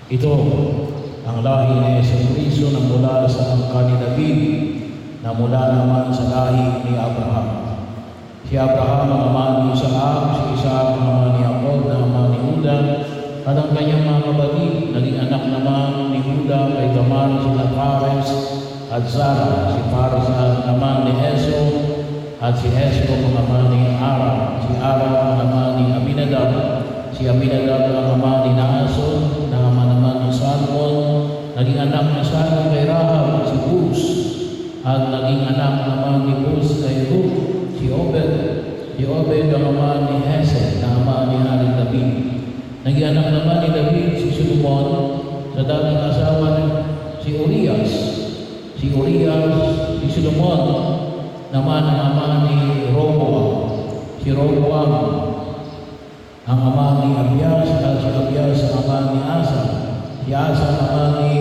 Ito ang lahi ni Jesucristo na mula sa angka ni David, na mula naman sa lahi ni Abraham. Si Abraham ang ama ni Isaac, si Isaac ang ama ni Jacob, na ama ni Juda, at ang kanyang mga kapatid, naging anak naman ni Juda kay Tamar, sina Fares at Zara. Si Fares ang ama ni Esau, at si Esau ang ama ni Aram. Si Aram ang ama ni Aminadab. Si Aminadab ang ama ni Naason, na ama naman ni Salmon. Naging anak ni Salmon kay Rahab, si Bus. At naging anak naman ni Bus kay Ruth, si Obed. Si Obed ang ama ni Hesed, na ama ni Haring David. Naging anak naman ni David si Solomon sa dating asawa si Urias. Si Urias, si Solomon naman ang ama ni Roboam. Si Roboam ang ama ni Abias, at si Abias ang ama ni Asa. Si Asa ang ama ni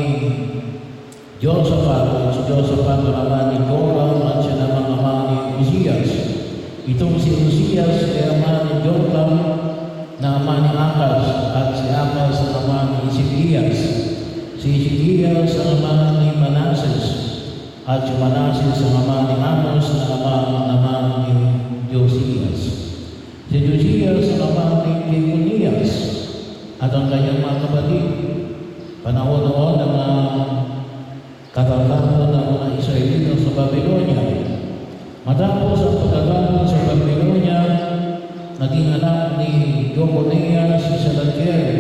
Josaphat, at si Josaphat ang ama ni Joram, at siya naman ama ni Uzias. Itong si Uzias ay ama ni Jotham, na ama ni Akas, at si Akas ang ama ni Ezekias. Si Ezekias ang ama ni Manases, at si Manases ang ama ni Amos, na ama naman ni Josias. Si Josias ang ama ni Jeconias, at ang kanyang mga kapatid. Panahon noon ng mga katatapon ng mga Israelita sa Babylonia. Matapos ang pagkatapon sa Babylonia, naging anak ni Jeconias si Salatiel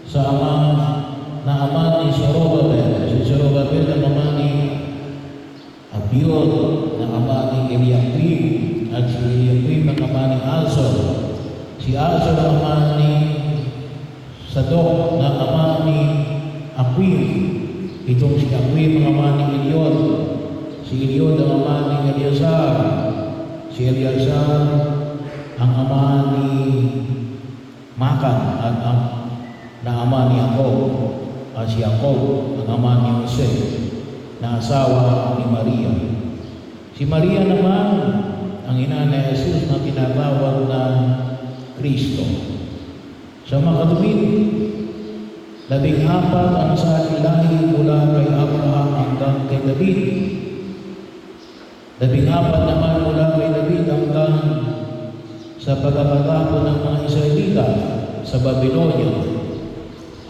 sa ama ni Zorobabel. Si Zorobabel ang ama ni Abiud, na ama ni Eliakim, at si Eliakim ang ama ni Azor. Si Azor ang ama ni Sadok, na ama ni Aquim. Itong si Aquim ang ama ni Eliod. Si Eliod ang ama ni Eleazar. Si Eleazar ang ama ni Makan, at na ama ni Jacob. At si Jacob ang ama ni Jose, na asawa ni Maria. Si Maria naman ang ina ni Jesus, na tinatawag na Kristo. Sa mga katubig, 14 ang sahilahi mula kay Abraham hanggang kay David. 14 naman mula kay David hanggang sa pagkakatapon ng mga Israelita sa Babylonia.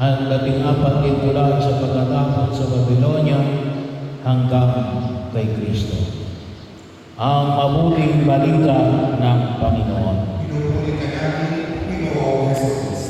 Ang 14 din mula sa pagkatapon sa Babylonia hanggang kay Kristo. Ang mabuting balita ng Panginoon. Pinupuli ka namin, Panginoong Jesus.